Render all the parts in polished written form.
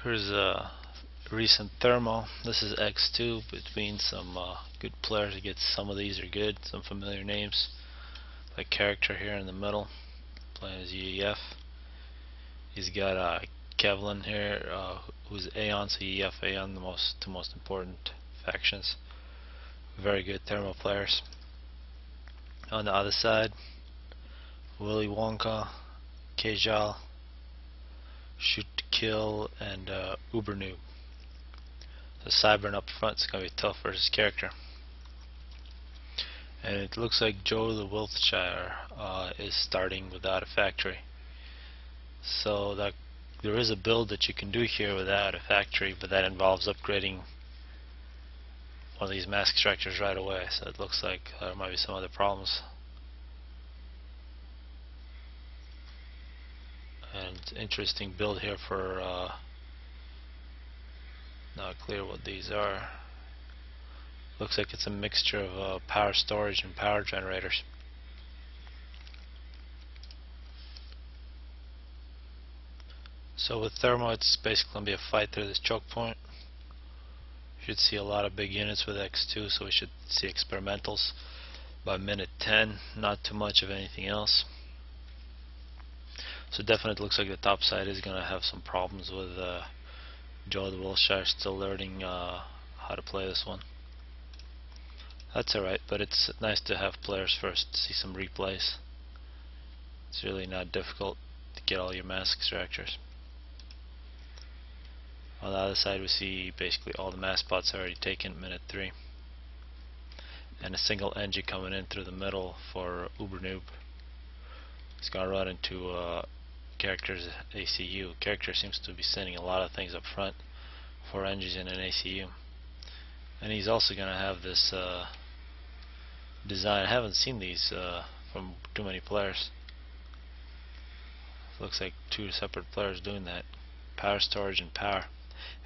Here's a recent Thermo. This is X2 between some good players. Get some of these are good, some familiar names. Like character here in the middle, playing as UEF. He's got Kevlin here, who's Aeon, so UEF Aeon, the two most important factions. Very good Thermo players. On the other side, Willy Wonka, Kajal, Shoot to Kill, and Uber Noob. The Cybern up front is going to be tough versus character. And it looks like Joe the Wiltshire is starting without a factory. So that there is a build that you can do here without a factory, but that involves upgrading one of these mask extractors right away. So it looks like there might be some other problems. And interesting build here for not clear what these are. Looks like it's a mixture of power storage and power generators. So with Thermo, it's basically going to be a fight through this choke point. You should see a lot of big units with X2, so we should see experimentals by minute 10, not too much of anything else. So definitely looks like the top side is going to have some problems with Joe the Wiltshire still learning how to play this one. That's alright, but it's nice to have players first, to see some replays. It's really not difficult to get all your mask extractors. On the other side we see basically all the mask spots already taken at minute 3. And a single NG coming in through the middle for Uber Noob. He's going to run into character's ACU. Character seems to be sending a lot of things up front, 4 NGs in an ACU. And he's also going to have this design. I haven't seen these from too many players. Looks like 2 separate players doing that. Power storage and power.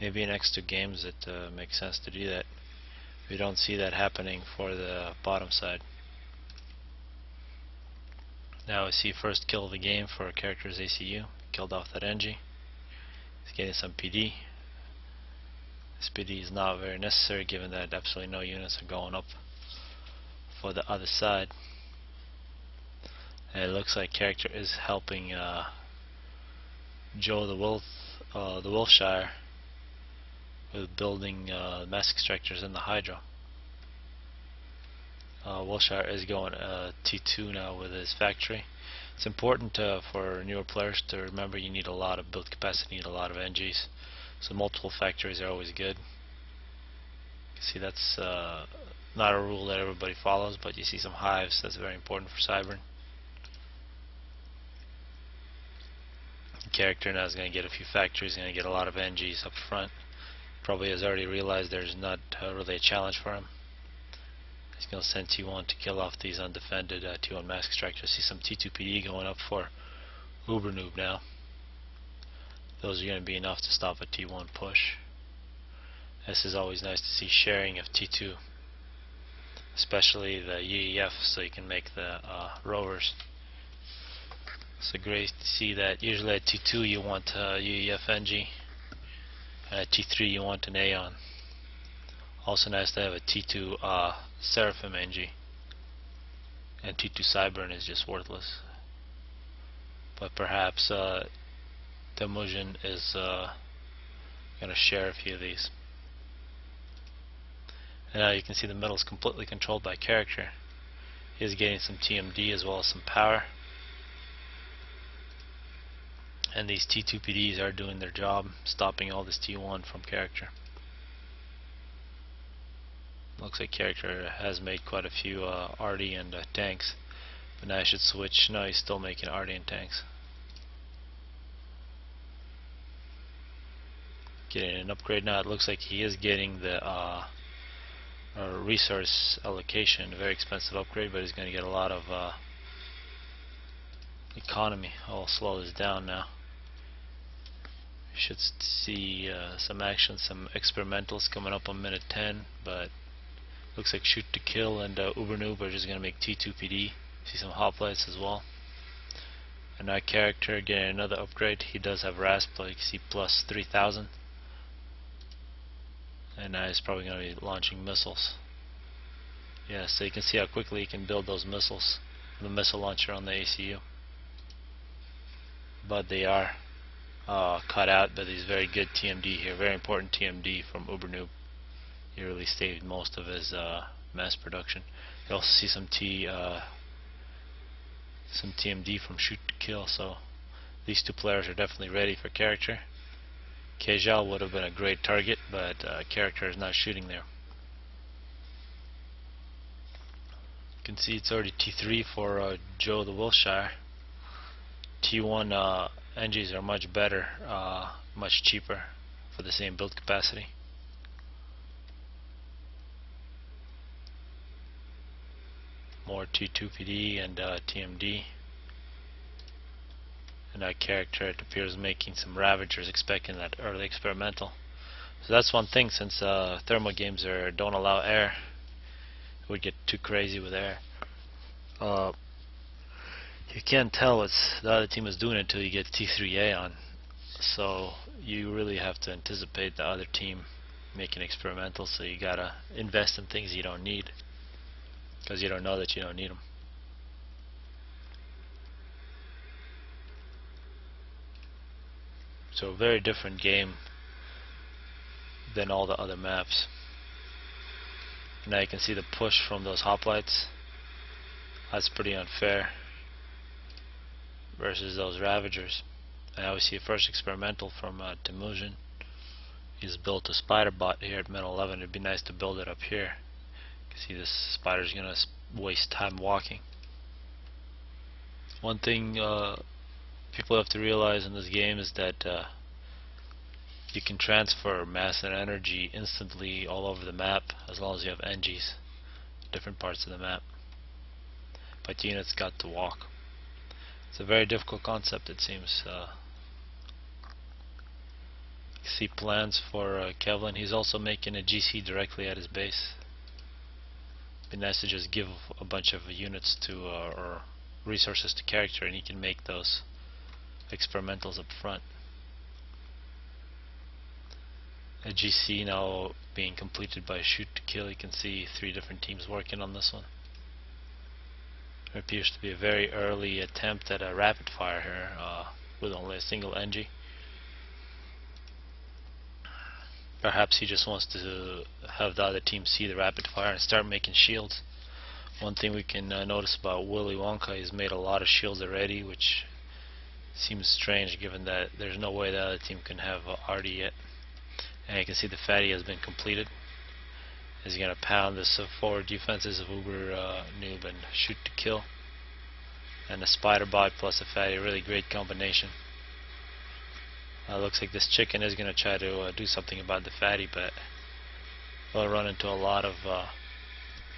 Maybe in X2 games it makes sense to do that. We don't see that happening for the bottom side. Now we see first kill of the game for a character's ACU. Killed off that NG. He's getting some PD. This PD is not very necessary given that absolutely no units are going up for the other side. And it looks like character is helping Joe the Wiltshire with building mask extractors in the Hydra. Wiltshire is going T2 now with his factory. It's important for newer players to remember you need a lot of build capacity, you need a lot of NGs. So multiple factories are always good. You see that's not a rule that everybody follows, but you see some hives, that's very important for Cybern. Character now is going to get a few factories, going to get a lot of NGs up front. Probably has already realized there's not really a challenge for him. He's going to send T1 to kill off these undefended T1 mask extractors. See some T2 PD going up for Uber Noob now. Those are going to be enough to stop a T1 push. This is always nice to see sharing of T2, especially the UEF, so you can make the rovers. So great to see that. Usually at T2 you want UEF NG, and at T3 you want an Aeon. Also nice to have a T2 Seraphim NG, and T2 Cybern is just worthless. But perhaps Temujin is going to share a few of these. And now you can see the middle is completely controlled by character. He is getting some TMD as well as some power. And these T2 PDs are doing their job, stopping all this T1 from character. Looks like character has made quite a few RD and tanks, but now I should switch. No, he's still making RD and tanks. Getting an upgrade now. It looks like he is getting the resource allocation, a very expensive upgrade, but he's going to get a lot of economy. I'll slow this down now. You should see some action, some experimentals coming up on minute 10, but looks like Shoot to Kill and Uber Noob are just going to make T2 PD. See some hoplites as well. And that character getting another upgrade. He does have RASP, like you see, plus 3000. and now he's probably going to be launching missiles. Yeah, so you can see how quickly he can build those missiles, the missile launcher on the ACU. But they are cut out by these very good TMD here, very important TMD from Ubernoob. He really saved most of his mass production. You also see some TMD from Shoot to Kill, so these two players are definitely ready for character. Kejal would have been a great target, but character is not shooting there. You can see it's already T3 for Joe the Wilshire. T1 NGs are much better, much cheaper for the same build capacity. More T2 PD and TMD. And that character, it appears, making some Ravagers, expecting that early experimental. So that's one thing, since Thermo games don't allow air. It would get too crazy with air. You can't tell what the other team is doing until you get T3A on. So you really have to anticipate the other team making experimental, so you gotta invest in things you don't need, because you don't know that you don't need them. So a very different game than all the other maps. Now you can see the push from those hoplites. That's pretty unfair versus those Ravagers. And now we see a first experimental from Temujin. He's built a spider bot here at Metal 11. It'd be nice to build it up here. You can see this spider's gonna waste time walking. One thing people have to realize in this game is that you can transfer mass and energy instantly all over the map as long as you have NGs, different parts of the map. But units got to walk. It's a very difficult concept, it seems. You see plans for Kevlin. He's also making a GC directly at his base. It'd be nice to just give a bunch of units to or resources to character, and he can make those experimentals up front. A GC now being completed by Shoot to Kill. You can see 3 different teams working on this one. There appears to be a very early attempt at a rapid fire here with only a single NG. Perhaps he just wants to have the other team see the rapid fire and start making shields. One thing we can notice about Willy Wonka, he's made a lot of shields already, which seems strange given that there's no way the other team can have Artie yet. And you can see the fatty has been completed. He's going to pound the forward defenses of Ubernoob and Shoot to Kill. And the spider bot plus a fatty, a really great combination. Looks like this chicken is going to try to do something about the fatty, but we'll run into a lot of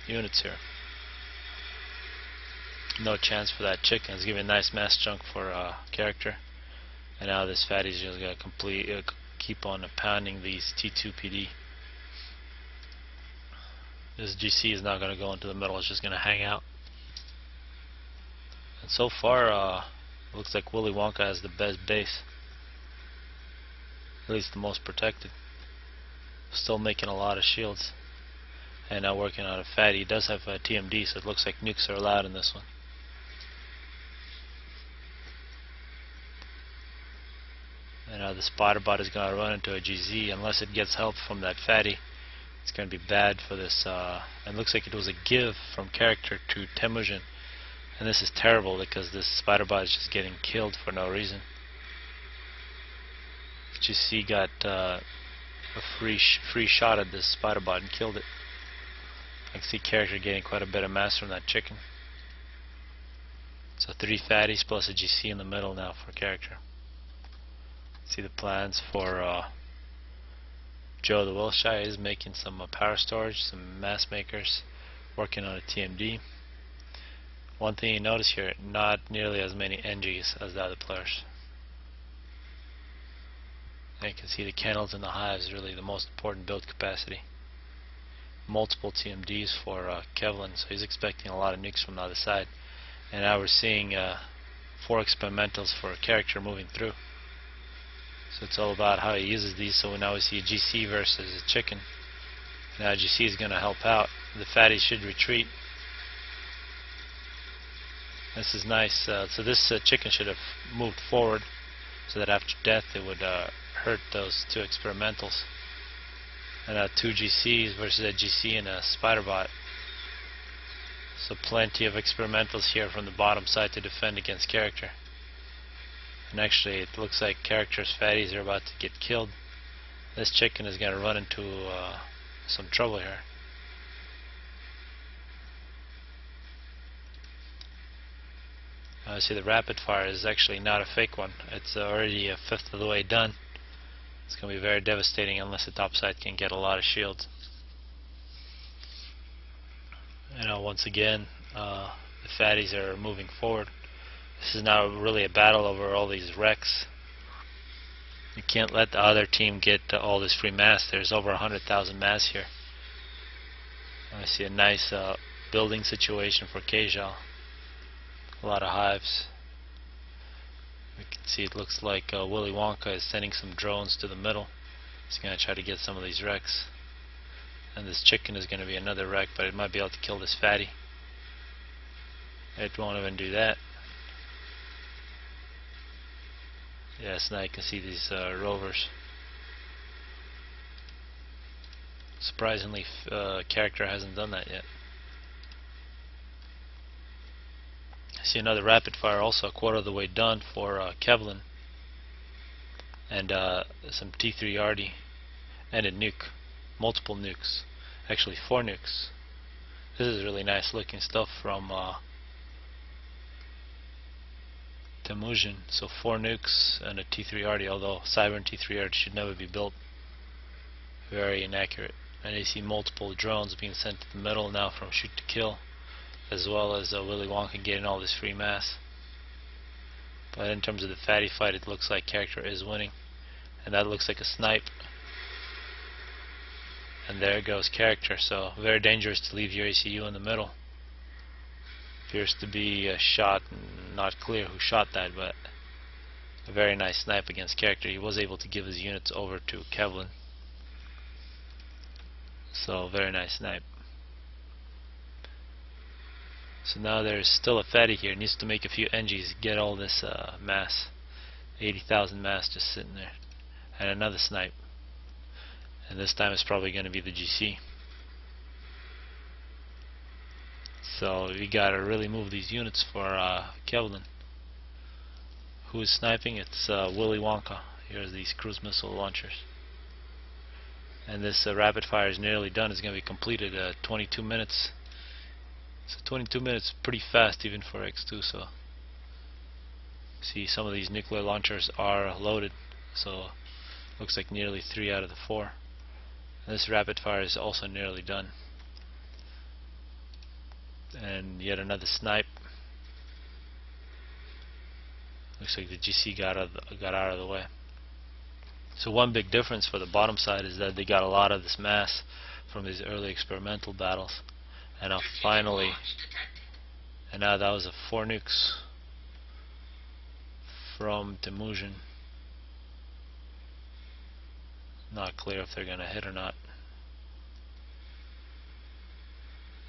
units here. No chance for that chicken. It's giving a nice mass chunk for character. And now this fatty is just going to keep on pounding these T2 PD. This GC is not going to go into the middle, it's just going to hang out. And so far, looks like Willy Wonka has the best base. At least the most protected. Still making a lot of shields. And now working on a fatty. He does have a TMD, so it looks like nukes are allowed in this one. And now the spider bot is going to run into a GZ unless it gets help from that fatty. It's going to be bad for this. And it looks like it was a give from character to Temujin. And this is terrible because this spider bot is just getting killed for no reason. GC got a free shot at this spider bot and killed it. I can see character getting quite a bit of mass from that chicken. So 3 fatties plus a GC in the middle now for character. See the plans for Joe the Wilshire is making some power storage, some mass makers, working on a TMD. One thing you notice here, not nearly as many NGs as the other players. And you can see the kennels and the hives, really the most important build capacity. Multiple TMDs for Kevlin, so he's expecting a lot of nukes from the other side. And now we're seeing 4 experimentals for a character moving through. So it's all about how he uses these. So now we see a GC versus a chicken. Now GC is going to help out. The fatty should retreat. This is nice. So this chicken should have moved forward so that after death it would hurt those two experimentals. And 2 GCs versus a GC and a spider bot. So plenty of experimentals here from the bottom side to defend against character. And actually it looks like character's fatties are about to get killed. This chicken is going to run into some trouble here. See, the rapid fire is actually not a fake one. It's already a fifth of the way done. It's going to be very devastating unless the top side can get a lot of shields. Once again, the fatties are moving forward. This is now really a battle over all these wrecks. You can't let the other team get all this free mass. There's over 100,000 mass here. I see a nice building situation for Kajal. A lot of hives. We can see it looks like Willy Wonka is sending some drones to the middle. He's going to try to get some of these wrecks. And this chicken is going to be another wreck, but it might be able to kill this fatty. It won't even do that. Yes, now you can see these rovers. Surprisingly, character hasn't done that yet. I see another rapid fire, also a quarter of the way done for Kevlin. And some T3RD and a nuke. Multiple nukes. Actually 4 nukes. This is really nice looking stuff from Temujin. So 4 nukes and a T3RD, although Cyber and T3RD should never be built. Very inaccurate. And you see multiple drones being sent to the middle now from shoot to kill, as well as Willy Wonka getting all this free mass. But in terms of the fatty fight, it looks like character is winning. And that looks like a snipe. And there goes character, so very dangerous to leave your ACU in the middle. Appears to be a shot, not clear who shot that, but a very nice snipe against character. He was able to give his units over to Kevlin. So very nice snipe. So now there's still a fatty here. Needs to make a few NGs, get all this mass. 80,000 mass just sitting there. And another snipe. And this time it's probably going to be the GC. So we gotta really move these units for Kevlin. Who is sniping? It's Willy Wonka. Here's these cruise missile launchers. And this rapid fire is nearly done. It's going to be completed 22 minutes. So 22 minutes, pretty fast even for X2. So see, some of these nuclear launchers are loaded. So looks like nearly 3 out of the 4. And this rapid fire is also nearly done. And yet another snipe. Looks like the GC got out of the way. So one big difference for the bottom side is that they got a lot of this mass from these early experimental battles. And now finally, and now that was a 4 nukes from Temujin. Not clear if they're going to hit or not.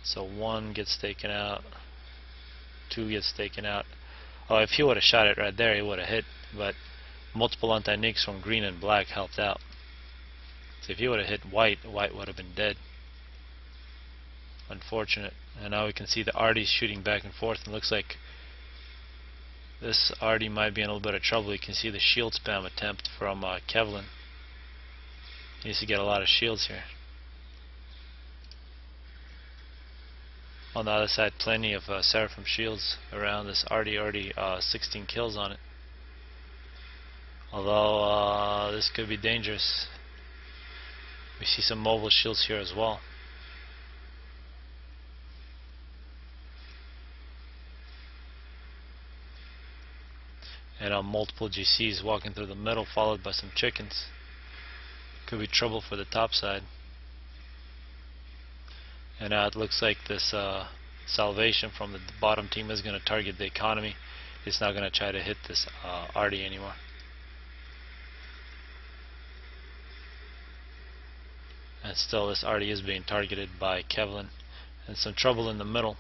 So 1 gets taken out, 2 gets taken out. Oh, if he would have shot it right there, he would have hit, but multiple anti-nukes from green and black helped out. So if he would have hit white, white would have been dead. Unfortunate. And now we can see the Arties shooting back and forth, and looks like this Artie might be in a little bit of trouble. You can see the shield spam attempt from Kevlin. He needs to get a lot of shields here. On the other side, plenty of Seraphim shields around this Artie. Already 16 kills on it. Although this could be dangerous. We see some mobile shields here as well. And multiple GCs walking through the middle, followed by some chickens. Could be trouble for the top side. And it looks like this salvation from the bottom team is going to target the economy. It's not going to try to hit this Artie anymore. And still this arty is being targeted by Kevlin, and some trouble in the middle.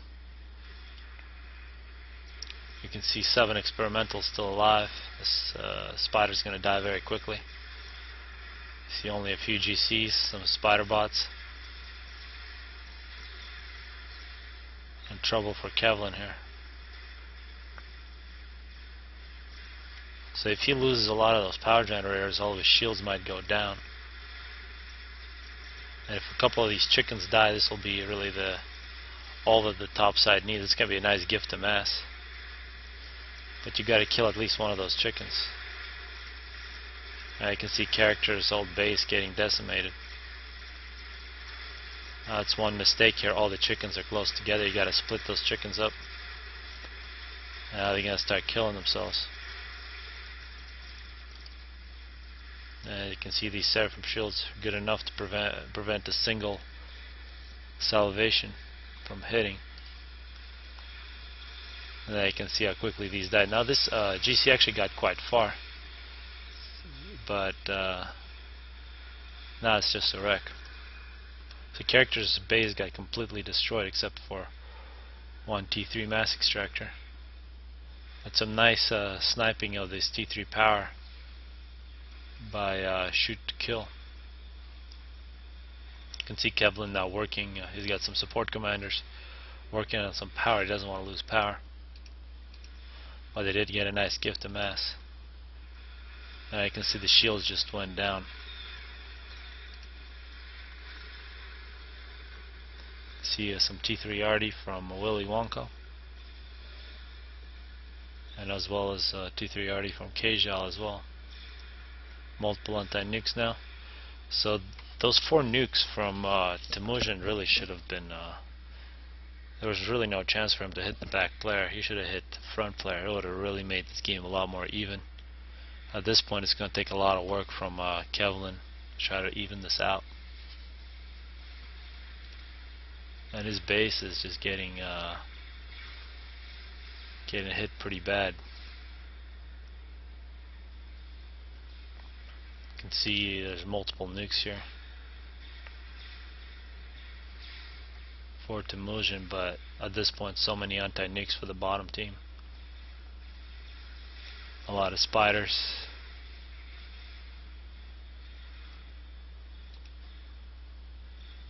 You can see 7 experimentals still alive. This spider's going to die very quickly. You see only a few GCs, some spider bots. And trouble for Kevlin here. So if he loses a lot of those power generators, all of his shields might go down. And if a couple of these chickens die, this will be really all that the top side needs. It's going to be a nice gift to mass. But you got to kill at least one of those chickens. You can see character's old base getting decimated. That's one mistake here. All the chickens are close together. You got to split those chickens up. Now they're going to start killing themselves. You can see these Seraphim shields are good enough to prevent a single salvation from hitting. And then you can see how quickly these died. Now this GC actually got quite far, but now it's just a wreck. The character's base got completely destroyed except for one T3 mass extractor. But some nice sniping of this T3 power by shoot to kill. You can see Kevlin now working. He's got some support commanders working on some power. He doesn't want to lose power. But they did get a nice gift to mass. Now you can see the shields just went down. See some T3 arty from Willy Wonka, and as well as T3 arty from Kajal as well. Multiple anti-nukes now. So those 4 nukes from Temujin really should have been there was really no chance for him to hit the back player. He should have hit the front player. It would have really made this game a lot more even. At this point it's going to take a lot of work from Kevlin to try to even this out. And his base is just getting hit pretty bad. You can see there's multiple nukes here for Temujin, but at this point so many anti-nukes for the bottom team. A lot of spiders.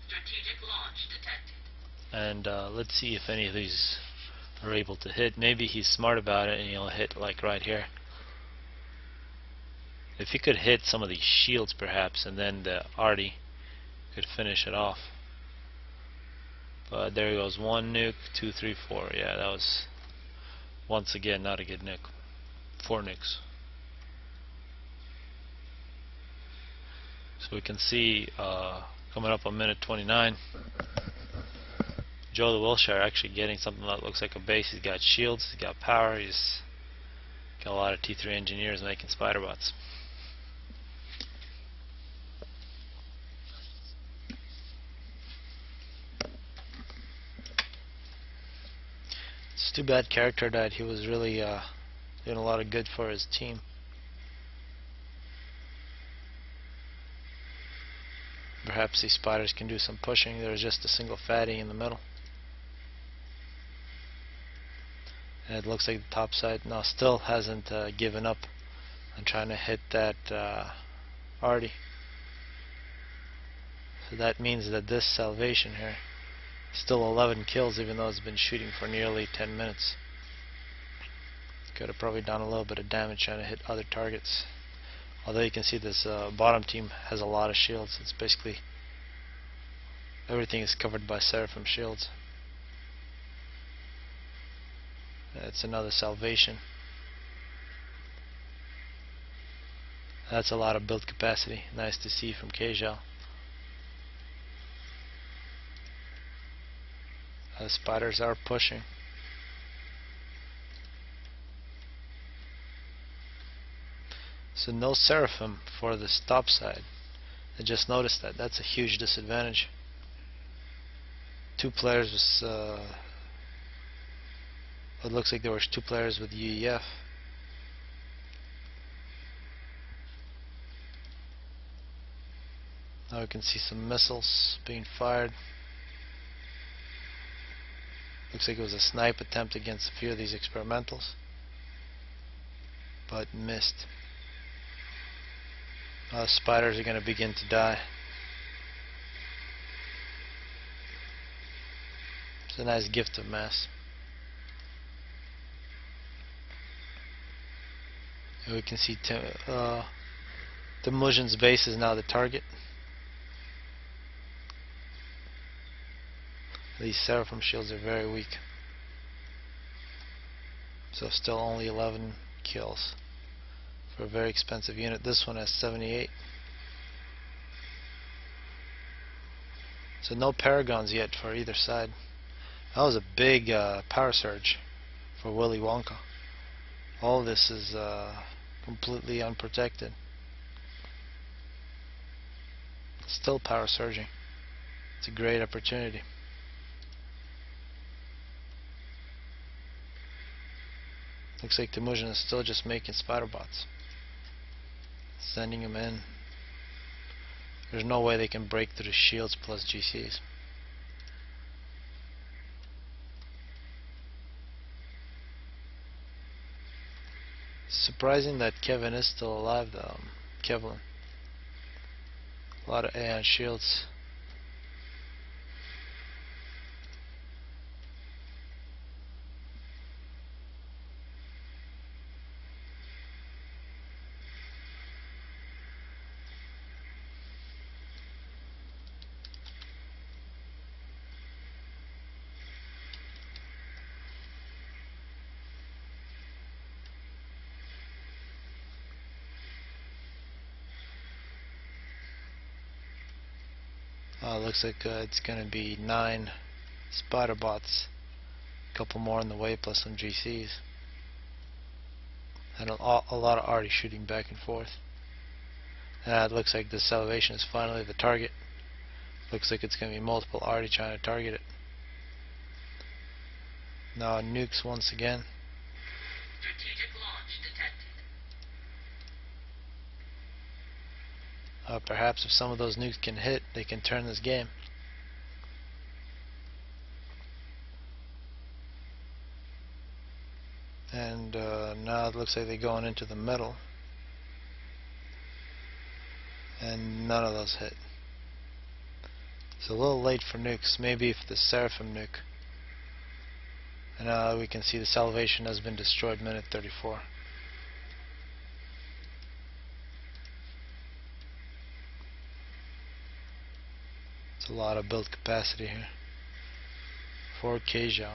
Strategic launch detected. And let's see if any of these are able to hit. Maybe he's smart about it and he'll hit like right here. If he could hit some of these shields perhaps, and then the arty could finish it off. But there goes 1 nuke, 2, 3, 4. Yeah, that was once again not a good nuke. 4 nukes. So we can see coming up on minute 29, Joe the Wilshire actually getting something that looks like a base. He's got shields, he's got power, he's got a lot of T3 engineers making spider bots. It's too bad character died. He was really doing a lot of good for his team. Perhaps these spiders can do some pushing. There's just a single fatty in the middle. And it looks like the top side now still hasn't given up on trying to hit that arty. So that means that this salvation here is still 11 kills, even though it's been shooting for nearly 10 minutes. Could have probably done a little bit of damage trying to hit other targets. Although you can see this bottom team has a lot of shields. It's basically everything is covered by Seraphim shields. That's another salvation. That's a lot of build capacity. Nice to see from Kajal. The spiders are pushing. So no Seraphim for the top side. I just noticed that. That's a huge disadvantage. 2 players with it looks like there were 2 players with UEF. Now we can see some missiles being fired. Looks like it was a snipe attempt against a few of these experimentals, but missed. Spiders are going to begin to die. It's a nice gift of mass. And we can see Temujin's base is now the target. These Seraphim shields are very weak. So still only 11 kills for a very expensive unit. This one has 78. So no Paragons yet for either side. That was a big power surge for Willy Wonka. All this is completely unprotected. Still power surging. It's a great opportunity. Looks like Temujin is still just making spider bots, sending them in. There's no way they can break through the shields plus GCs. Surprising that Kevin is still alive though. Kevlin. A lot of Aeon shields. Looks like it's going to be 9 spider bots. A couple more on the way plus some GCs. And a lot of arty shooting back and forth. And it looks like the Salvation is finally the target. Looks like it's going to be multiple arty trying to target it. Now nukes once again. Strategic launch detected. Perhaps if some of those nukes can hit, they can turn this game. And now it looks like they're going into the middle. And none of those hit. It's a little late for nukes. Maybe if the Seraphim nuke. And now we can see the Salvation has been destroyed minute 34. It's a lot of build capacity here. 4K Zhao.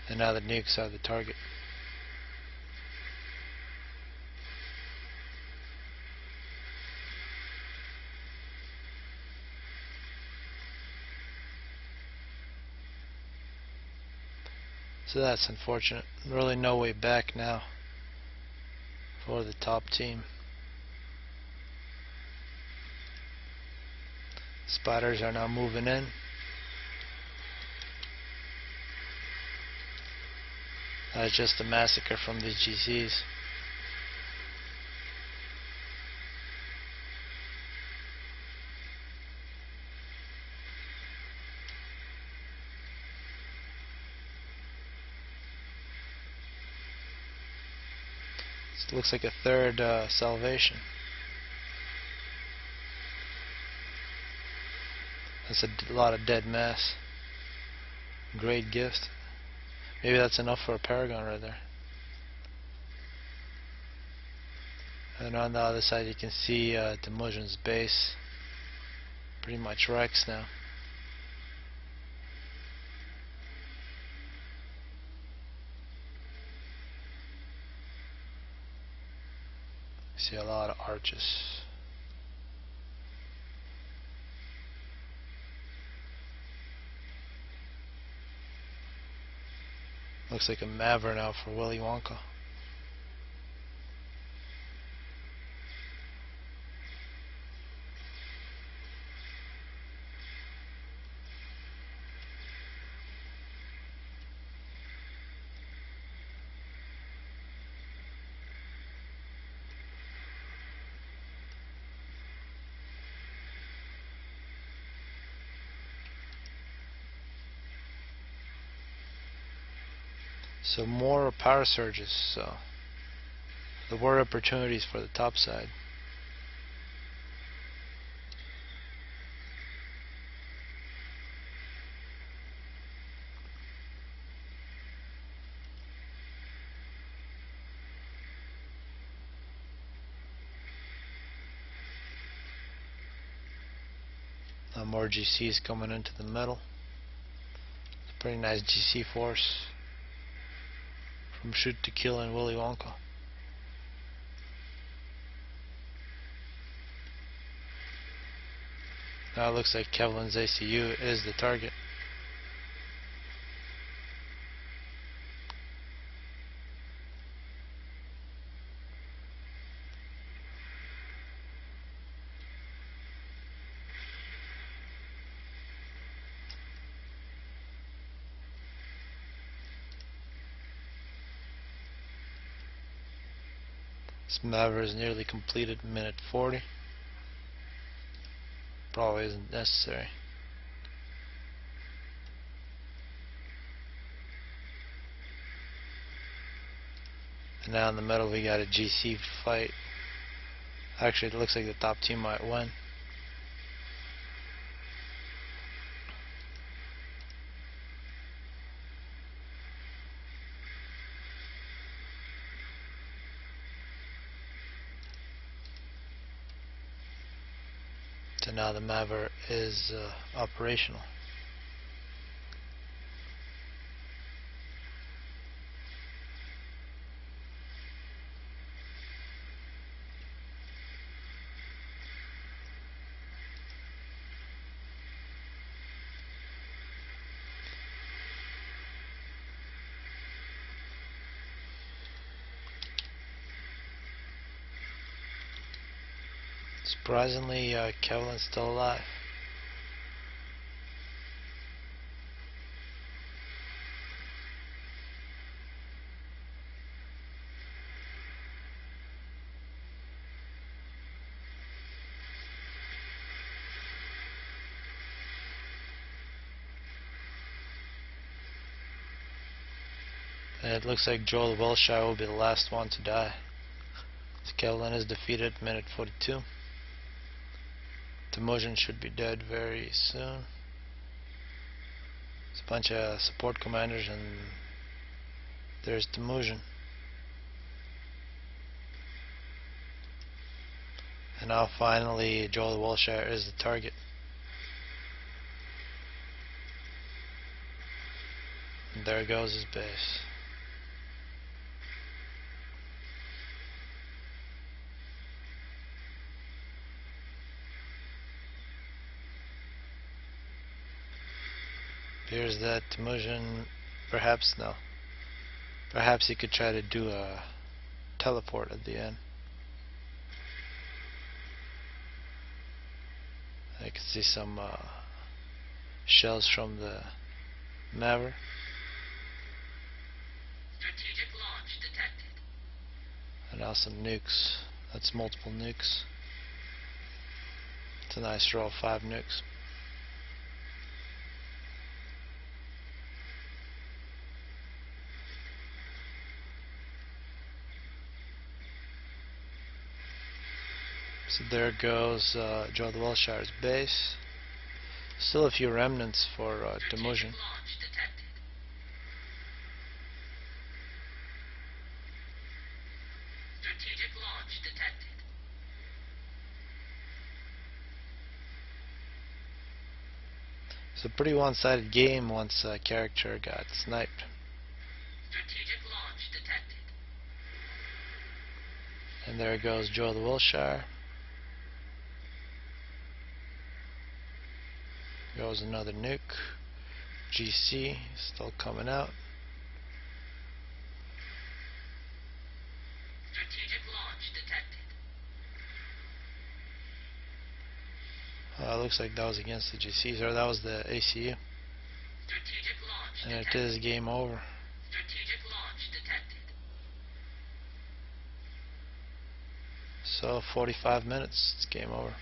And now the nukes are the target. So that's unfortunate. Really no way back now for the top team. Spiders are now moving in. That's just a massacre from these GCs. It looks like a third Salvation. That's a lot of dead mass. Great gift. Maybe that's enough for a Paragon right there. And on the other side you can see Temujin's base. Pretty much wrecks now. See a lot of arches. Looks like a Maver now for Willy Wonka. So more power surges, so there were opportunities for the top side. Now more GCs coming into the middle. It's a pretty nice GC force from Shoot to Kill and Willy Wonka. Now it looks like Kevlin's ACU is the target. This Maverick is nearly completed, minute 40. Probably isn't necessary. And now in the middle we got a GC fight. Actually it looks like the top team might win. So now the Maverick is operational. Surprisingly, Kevlin's still alive. And it looks like Joel Wilshire will be the last one to die. So Kevlin is defeated, minute 42. Temujin should be dead very soon. It's a bunch of support commanders and there's Temujin. And now finally Joel Wilshire is the target. And there goes his base. Appears that Temujin, perhaps no. Perhaps he could try to do a teleport at the end. I can see some shells from the Maverick. Strategic launch detected. And now some nukes. That's multiple nukes. It's a nice row of 5 nukes. So there goes Joel Wilshire's base. Still a few remnants for Temujin. Launch detected. Strategic launch detected. It's a pretty one-sided game once a character got sniped. Strategic launch detected. And there goes Joel Wilshire. Goes another nuke. GC still coming out. Strategic launch detected. Looks like that was against the GCs, or that was the ACU. Strategic launch And it detected. is game over. Strategic launch detected. So 45 minutes, it's game over.